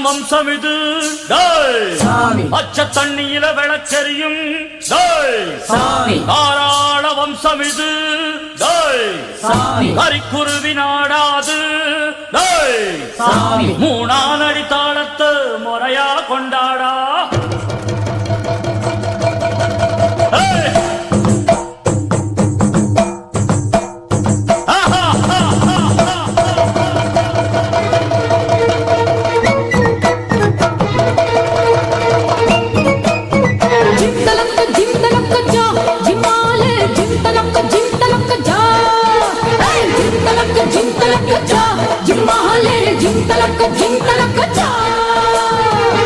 வம்சம் இது பச்சை தண்ணியில விளச்செறியும் தாராள வம்சம் இது கரிக்குருவி நாடாது மூணானடி தாளத்து முறையா கொண்டாடா.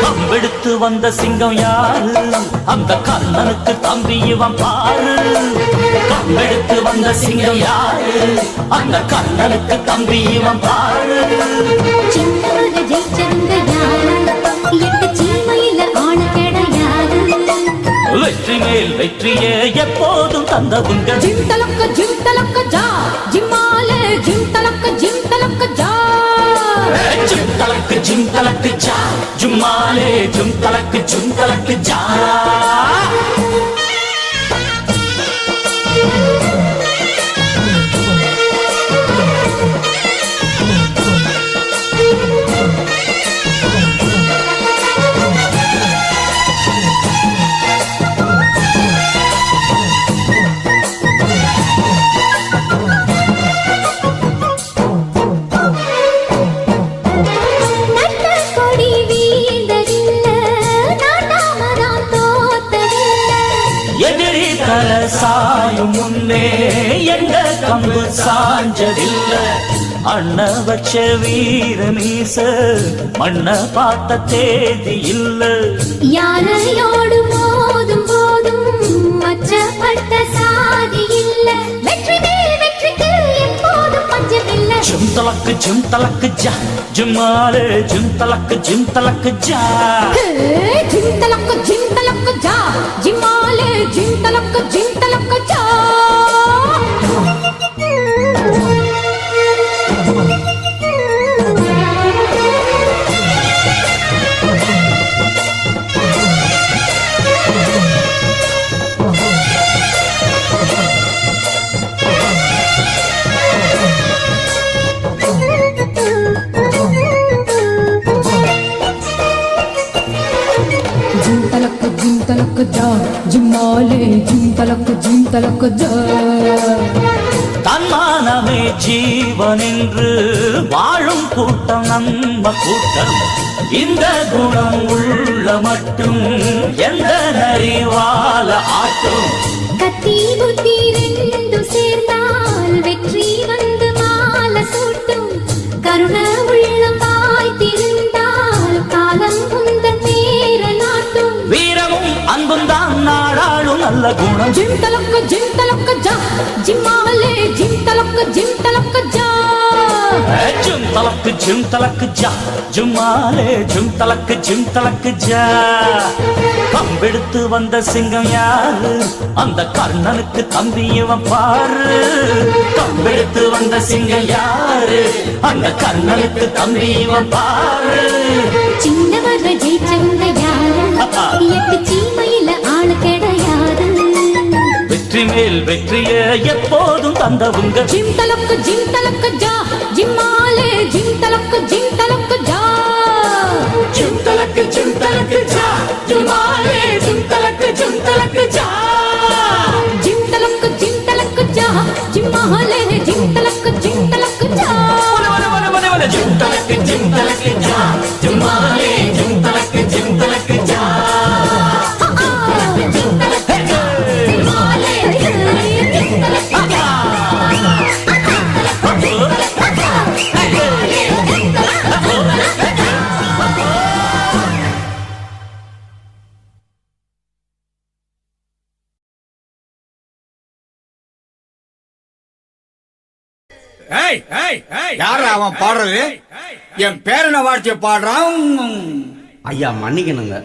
கம்பெடுத்து வந்த சிங்கம் யாரு? அந்த கர்ணனுக்கு தம்பி இவன் பாரு. கம்பெடுத்து வந்த சிங்கம் யாரு? அந்த கர்ணனுக்கு தம்பி இவன் பாரு. சின்னவங்க ஜெயிச்சவங்க யாரு? எட்டு சீமையில ஆணு கிடையாது. வெற்றி மேல் வெற்றியே எப்போதும் தந்தவுங்க. ஜிம் தலக்க ஜா ஜிம்மாலே ஜிம் தலக்க ஜா ஜிம் தலக்கு ஜா ஜும்மாலே ஜும் தலக்கு ஜா. சாயும் முன்னே எங்க கம்பு சாஞ்சதில்ல. அண்ண வச்ச வீர மீச மண்ண பார்த்த தேதி இல்ல. யானையோடு மோதும் போதும் மச்சப்பட்ட சாதி இல்ல. வெற்றி மேல் வெற்றிக்கு எப்போதும் பஞ்சமில்ல. ஜும் தலக்கு ஜா ஜும்மாலே ஜும் தலக்கு ஜா. ஜிம் தலக்கு ஜா ஜிம்மாலே ஜிம் தலக்கு ஜா. தன்மானமே ஜீவன் என்று வாழும் கூட்டம் நம்ம கூட்டம். இந்த குணம் உள்ள மட்டும் எந்த நரிவால ஆட்டும். கத்தி புத்தி ரெண்டும் சேர்ந்தால் வெற்றி வந்து மாலை சூட்டும். கருண உள்ளம் வாய்த்திருந்தால் காலம் குந்தன் நேர நாட்டும். வீரமும் அன்பும் தான் நாடாளும் நல்ல குணம். ஜிம் தலக்க ஜா ஜிம்மாலே ஜிம் தலக்க ஜா. ஜும் தலக்கு ஜா ஜும்மாலே ஜும் தலக்கு ஜா. கம்பெடுத்து வந்த சிங்கம் யாரு? அந்த கர்ணனுக்கு தம்பி இவன் பாரு. கம்பெடுத்து வந்த சிங்கம் யாரு? அந்த கர்ணனுக்கு தம்பி இவன் பாரு. சின்னவங்க ஜெயிச்சவங்க யாரு? எட்டு சீமையில ஆளு கிடையாது. வெற்றி மேல் வெற்றியே எப்போதும் தந்தவுங்க. ஜிம் தலக்கு ஜா ஜிம்மாலே ஜிம் தலக்கு ஜா. ஜிம் தலக்கு ஜா ஜும்மாலே ஜிம் தலக்கு ஜா. ஜிம் தலக்கு ஜா ஜிம்மாலே ஜிம் தலக்கு ஜா. ஜிம் தலக்கு ஜா ஜும்மாலே ஜிம் தலக்கு ஜா. யாரு அவன் பாடுறது? என் பேரனை வாழ்த்து பாடுறான். ஐயா மன்னிக்கணுங்க,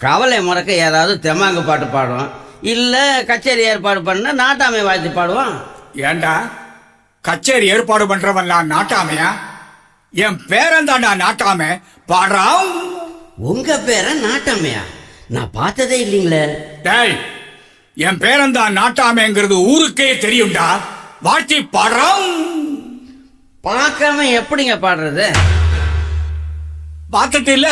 கவலை மறக்க ஏதாவது தெம்மாங்கு பாட்டு பாடுவான், இல்ல கச்சேரி ஏற்பாடு பண்ண நாட்டாமை வாழ்த்து பாடுவான். ஏண்டா கச்சேரி ஏற்பாடு பண்றவன் நாட்டாமையா? என் பேரன் தாண்டா நாட்டாம பாடுறான். உங்க பேரை நாட்டாமையா? நான் பார்த்ததே இல்லைங்களே. டேய், என் பேரன் தான் நாட்டாமைங்கிறது ஊருக்கே தெரியும்டா. வாழ்த்தி பாடுறான். பார்க்காம எப்படிங்க பாடுறது? பார்த்துட்டு இல்ல,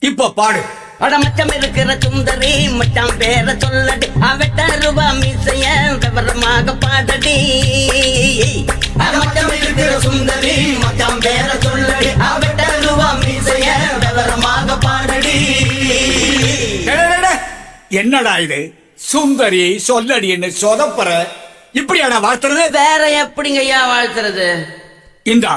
இப்ப பாடு. படமச்சம் இருக்கிற சுந்தரி மச்சான் பேர சொல்லடி, அவட்ட ரூபா மீசைய விவரமாக பாடடி. படமச்சம் இருக்கிற சுந்தரி மச்சான் பேர சொல்லடி, அவட்ட ரூபா மீசைய விவரமாக பாடடி. என்னடா இது? சுந்தரி சொல்லடி என்ன சொதப்பற இப்படியாடா வாழ்த்துறது? வேற எப்படிங்க ஐயா வாழ்த்துறது? இந்தா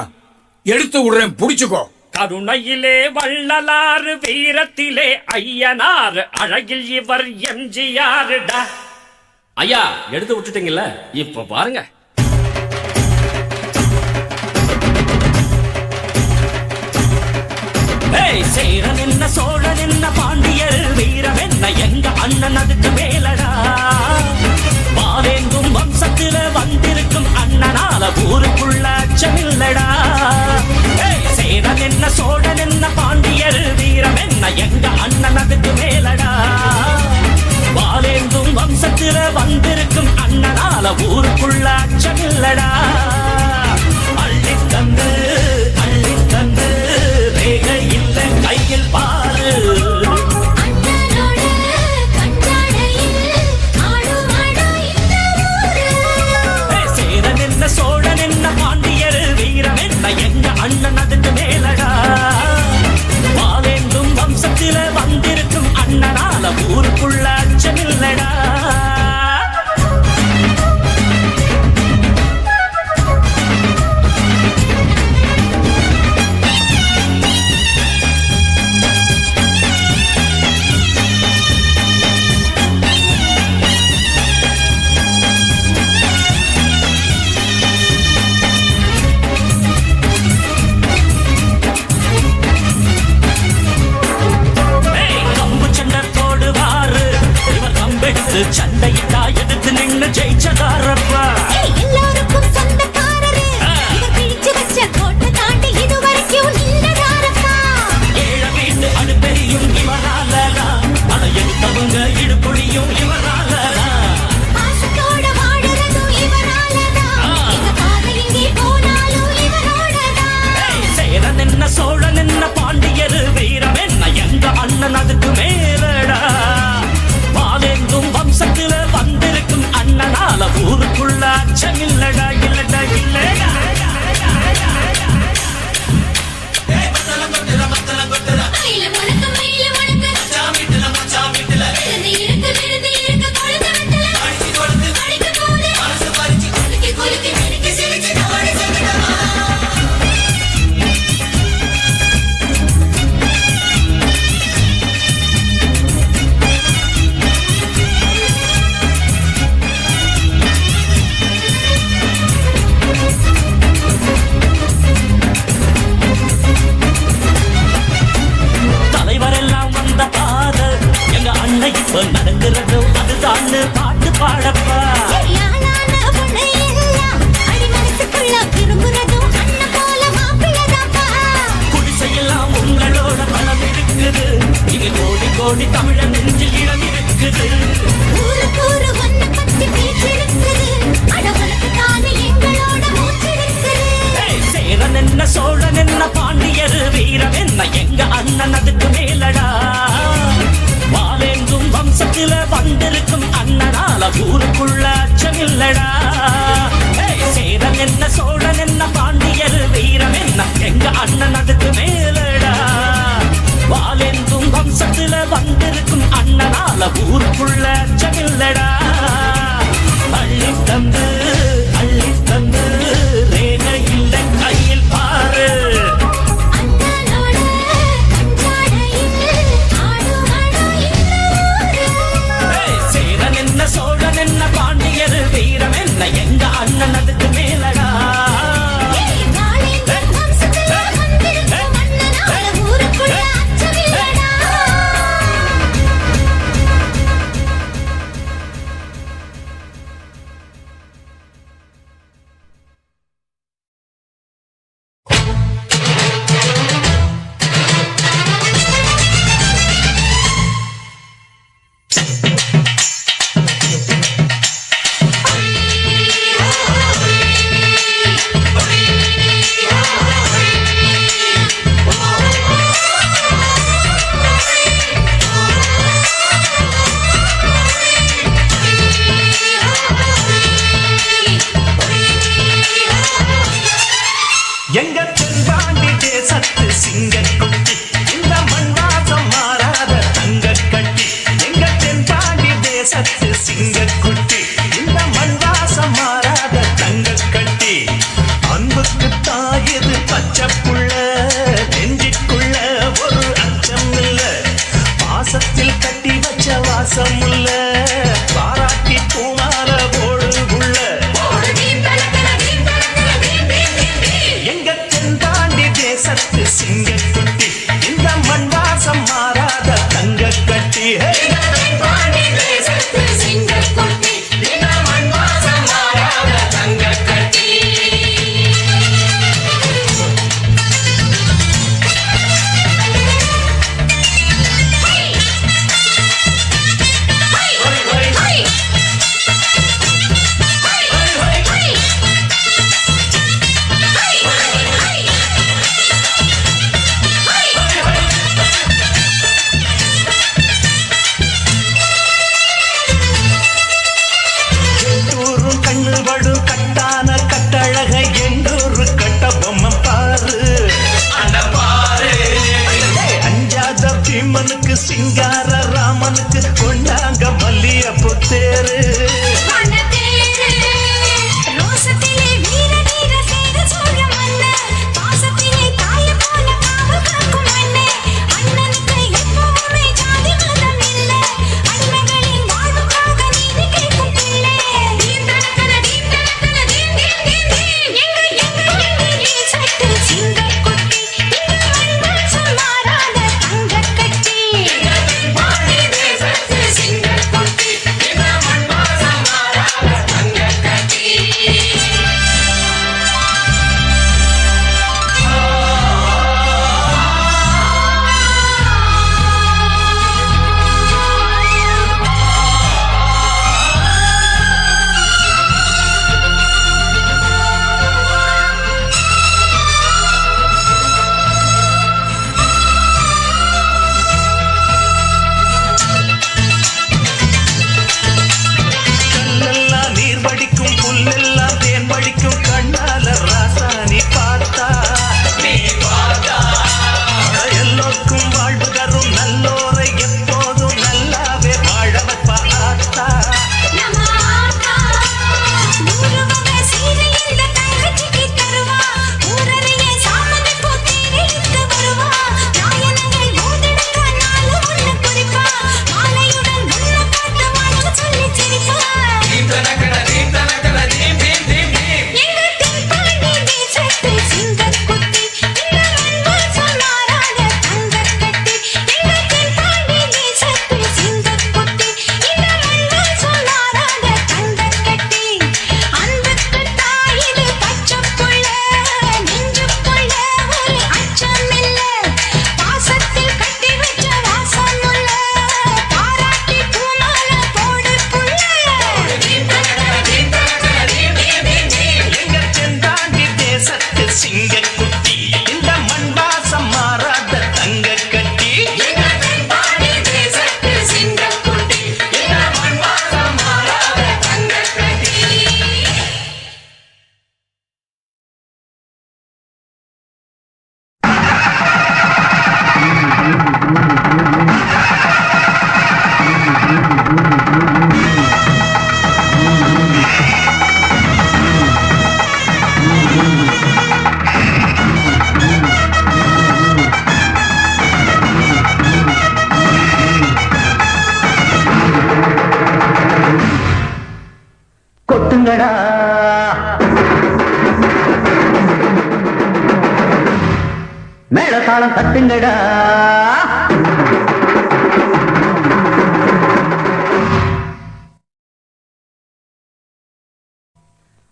எடுத்து விடுறேன், புடிச்சுக்கோ. கருணையிலே வள்ளலாறு, வீரத்திலே ஐயனார், அழகில் இவர் எம்ஜிஆருடா. ஐயா எடுத்து விட்டுட்டீங்கல்ல, இப்ப பாருங்க. சேரன் என்ன சோழன் என்ன பாண்டியர் வீரம் என்ன எங்க அண்ணன் அதுக்கு மேலடா. பாலேங்கும் வம்சத்தில வந்திருக்கும் அண்ணனால ஊருக்குள்ள அச்சமில்லடா. சேரன் என்ன சோழன் என்ன பாண்டியர் வீரம் என்ன எங்க அண்ணன் அதுக்கு மேலடா. பாலேங்கும் வம்சத்தில வந்திருக்கும் அண்ணனால ஊருக்குள்ள அச்சமில்லடா. அள்ளி தந்து ரேகை இல்ல கையில் பாரு. சேரன் என்ன சோழன் என்ன பாண்டியர் வீரம் என்ன எங்க அண்ணன் அதுக்கு மேலடா. பாலேந்தும் வம்சத்தில வந்திருக்கும் அண்ணனால ஊருக்குள்ள அச்சமில்லடா. சண்டையிட்டா எடுத்து நின்று ஜெயிச்சதாரப்பா. எல்லாருக்கும் சொந்தக்காரரே, இவர் பிடிச்சு வச்ச கோட்டை தாண்டி இதுவரைக்கும் நின்றதாரப்பா. ஏழ வீட்டு அடுப்பெரியும் இவராலடா, அதை எடுத்தவங்க இடுப்புடியும் இவராலடா. பாசத்தோட வாடுறதும் இவராலடா, எங்க பாதை எங்கே போனாலும் இவரோடதா. சேரன் என்ன சோழன் என்ன பாண்டியர் வீரம் என்ன எங்க அண்ணன் அதுக்கு மேலடா. பாலேந்தும் வம்சத்தில வந்திருக்கும் அண்ணனால ஊருக்குள்ள அச்சமில்லடா இல்லடா இல்லடா. இப்ப நடக்கிறது அதுதான் பாட்டு பாடப்பா. குடிசையெல்லாம் உங்களோட பலம் இருக்குது, இங்க கோடி கோடி தமிழன் நெஞ்சில் இடம் இருக்குது. சேரன் என்ன சோழன் என்ன பாண்டியர் வீரம் என்ன எங்க அண்ணன் அதுக்கு மேலடா. பாலேந்தும் வம்சத்தில வந்திருக்கும் அண்ணனால ஊருக்குள்ள அச்சமில்லடா. சேரன் என்ன சோழன் என்ன பாண்டியர் வீரம் என்ன எங்க அண்ணன் அதுக்கு மேலடா. பாலேந்தும் வம்சத்தில வந்திருக்கும் அண்ணனால ஊருக்குள்ள அச்சமில்லடா. அள்ளி தந்து ரேகை இல்ல கையில் பாரு. சேரன் என்ன சோழன் என்ன பாண்டியர் வீரம் என்ன எங்க அண்ணன் அதுக்கு மேலடா. எங்க தென்பாண்டி தேசத்து சிங்கக்குட்டி இந்த மண் வாசம் மாறாத தங்க கட்டி எங்க தென்பாண்டி தேசத்து சிங்கக்குட்டி இந்த மண் வாசம் மாறாத தங்க கட்டி அன்புக்கு தாயது பச்சை புள்ள நெஞ்சுக்குள்ள ஒரு அச்சம் இல்ல பாசத்தில் கட்டி வச்ச வாசம் இல்ல பாராட்டி பூமால போடு புள்ள எங்க தென்பாண்டி தேசத்து சிங்கக்குட்டி இந்த மண் வாசம் மாறாத தங்க கட்டி சிங்கார ராமனுக்கு கொண்டாங்க மல்லியப்பூ தேரு கொட்டுங்கடா மேளதாளம் தட்டுங்கடா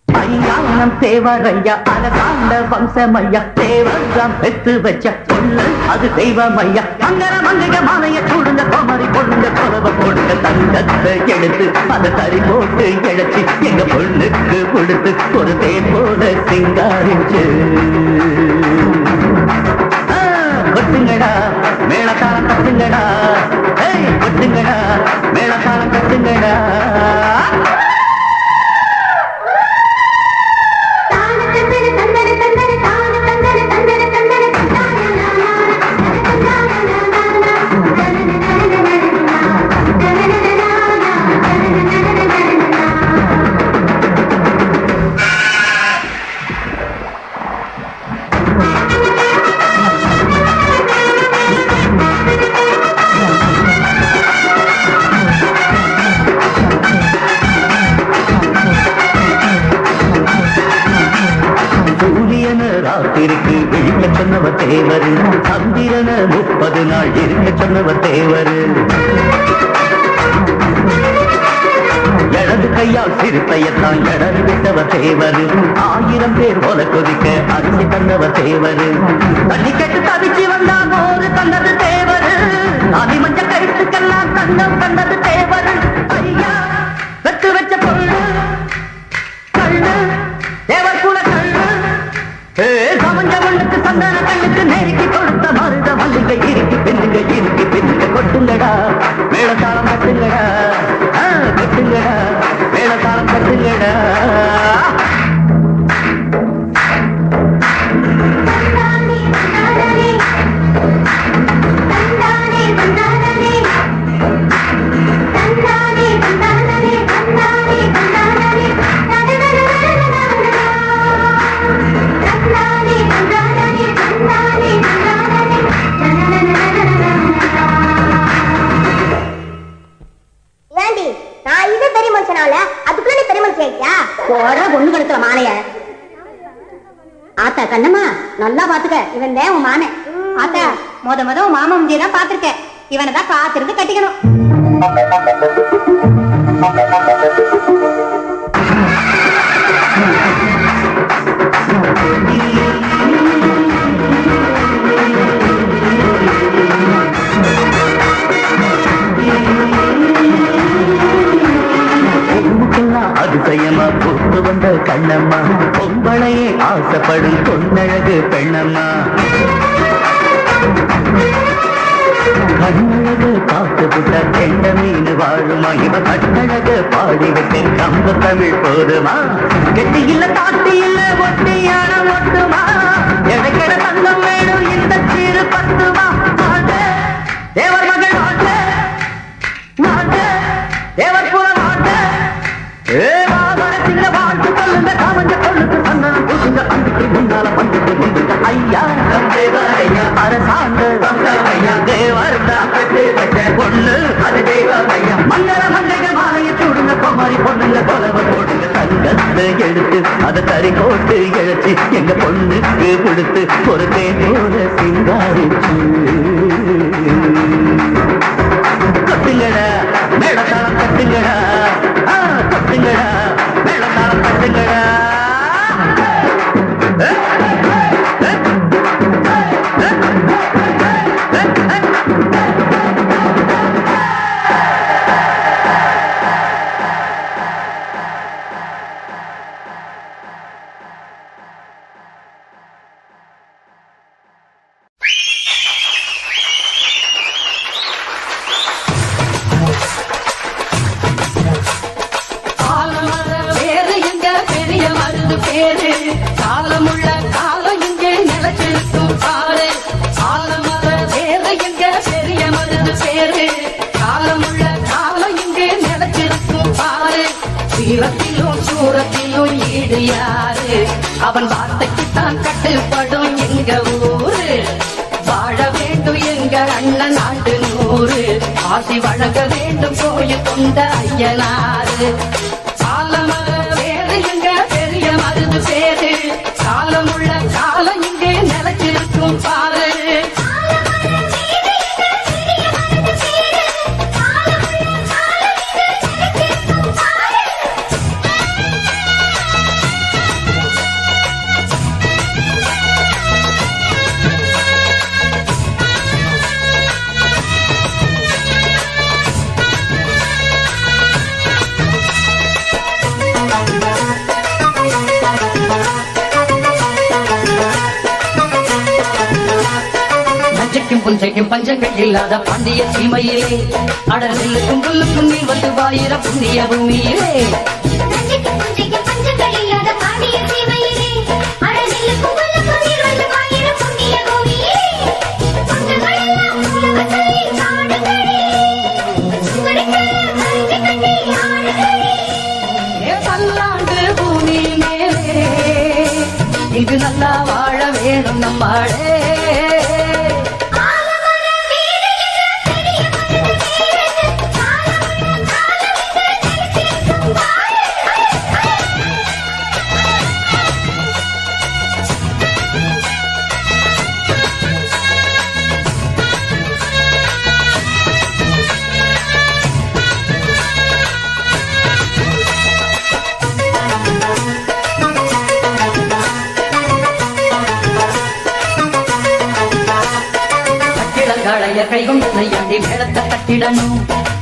ஐயானம் தேவரையா அலகாண்ட வம்சமையா தேவரம் பெத்து வச்ச சொல்ல அது தெய்வமையா மங்கர மங்கைய மாலைய சூடுங்க கோமரி பொண்ணுங்க கொலவ போடுங்க தங்கத்தை எடுத்து அதை தறி போட்டு இழைச்சி எங்க பொண்ணுக்கு கொடுத்து ஒரு தேன் போல சிங்காரிச்சு கொட்டுங்கடா மேளதாளம் கட்டுங்கடா கொட்டுங்கடா மேளதாளம் கட்டுங்கடா தான தந்தன தந்தன தான தந்தன ராத்திரிக்கு விழிக்க சொன்னவ தேவரு சந்திரன 30 நாள் இருக்க சொன்னவ தேவரு இடது கையால் சிறுத்தையத்தான் இடது விட்டவ தேவரு 1000 பேர் போல கொதிக்க அரிசி தந்தவ தேவரு தண்ணி கட்டு தவிச்சு வந்தா போரு தந்தது தேவரு ஆதி மஞ்ச கருத்துக்கெல்லாம் தங்கம் தந்தது தேவரு ஐயா வெட்டு வச்ச பொண்ணு கண்ணு தேவர் குல கண்ணு சமஞ்ச ஒண்ணுக்கு சந்தன கண்ணுக்கு நெருக்கி கொடுத்த மருத மல்லிகை இருக்கு பின்னுங்க கொட்டுங்கடா மேளதாளம் கட்டுங்கடா கட்டுங்கடா மேளதாளம் கட்டுங்கடா பொண்ணு கழுத்துல மாலைய ஆத்தா கண்ணம்மா நல்லா பாத்துக்க இவன் தான் உன் மாமன் ஆத்தா முத உன் மாமா முடியதான் பாத்துருக்க இவனை தான் காத்திருந்து கட்டிக்கணும் அதிசயமா பூத்து வந்த கண்ணம்மா பொம்பளையே ஆசைப்படும் பொன்னழகு பெண்ணம்மா கண்ணழகு பார்த்து புட்ட கெண்ட மீன் வாழுமா இவ கட்டழகு பாடிவிட்டேன் கம்ப தமிழ் போதுமா கெட்டி இல்ல தாட்டி இல்ல ஒட்டியான ஒட்டுமா எடைக்கெட தங்கம் வேணும் இந்த சிறு பத்துமா தேவர் மகள் தேவர் புற வாழ்த்து சொல்லுங்க காமஞ்ச கொள்ளுக்கு சந்தனம் பூசுங்க அந்துக்கு முன்னால வந்துட்டு முந்துங்க ஐயா தேவரையா அரசாங்க தேவர் பொண்ணு அது தேவையா மங்கள மங்கைகள் மாலையை சூடுங்க பொம்மாரி பொண்ணுங்க கொலவ போடுங்க தங்கத்தை எடுத்து அதை தறி கோட்டு இழைச்சி எங்க பொண்ணுக்கு கொடுத்து ஒரு தேனோட சிங்காரிச்சு கட்டுங்கடா மேளதாளம் கட்டுங்கடா கட்டுங்கடா மேளதாளம் கட்டுங்கடா காலமுள்ள காலம் இங்கே நிலச்சிருக்கும் பாரு ஆலமர வேறு எங்க பெரிய மருந்து பேரு காலமுள்ள காலம் இங்கே நிலச்சிருக்கும் பாரு வீரத்திலும் சூரத்திலும் ஈடு யாரு அவன் வார்த்தைக்குத்தான் கட்டுப்படும் எங்க ஊரு வாழ வேண்டும் எங்க அண்ணன் ஆண்டு 100 ஆசி வழங்க வேண்டும் கோயில் கொண்ட ஐயனாரு ஆலமர வேறு எங்க பெரிய மருந்து பேரு காலமுள்ள காலம் இங்கே நிலச்சிருக்கும் பாரு புஞ்சைக்கும் பஞ்சங்கள் இல்லாத பாண்டிய சீமையிலே அடலுக்கும் புல்லுக்கும் நீ வந்து வாயிர புண்ணிய பூமியிலே பல்லாண்டு பூமி மேலே இது நல்லா வாழ வேணும் நம்மாளே பழைய கை கொண்டு நையாண்டி மேளத்தை தட்டிடணும்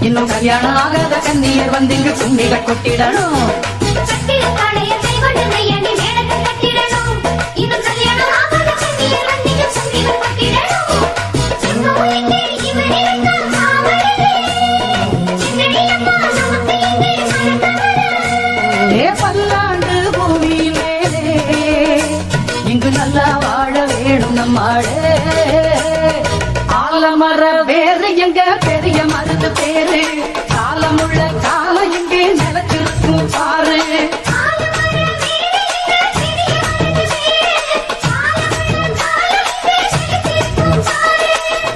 இன்னும் கல்யாணம் ஆகாத கண்ணியர் வந்து இங்கு கும்மிகள் கொட்டிடணும் கட்டிடத்தாடைய கைகொண்டு நையாண்டி மேளத்தை தட்டிடணும். இன்னும் கல்யாணம் ஆகாத கன்னியர் வந்திங்க கும்மிகள் கொட்டிடணும். எங்கோ எங்கே இவனை வைத்தான் காவலரே. சின்னடியம்மா நமக்கு எங்கே மறந்தவரே. ஏ பல்லாண்டு பூமி மேலே இங்கு நல்லா வாழ வேணும் நம்மாடே ஆலமர வேறு எங்க பெரிய மருந்து பேரு காலமுள்ள காலம் இங்கே நிலத்திருக்கும் பாரு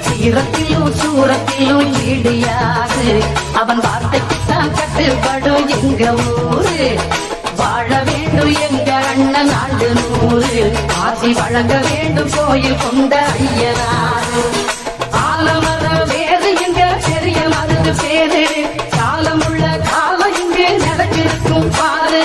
சீரத்திலும் சூரத்திலும் ஈடியாது அவன் வார்த்தைக்குத்தான் கட்டுப்படும் எங்க ஊரு வாழ வேண்டும் எங்க அண்ணன் ஆண்டு 100 ஆசி வழங்க வேண்டும் கோயில் கொண்ட ஐயனாரு ஆலமர வேறு எங்க பெரிய மருந்து பேரு காலமுள்ள காலம் இங்கே நடக்கிருக்கும் பாரு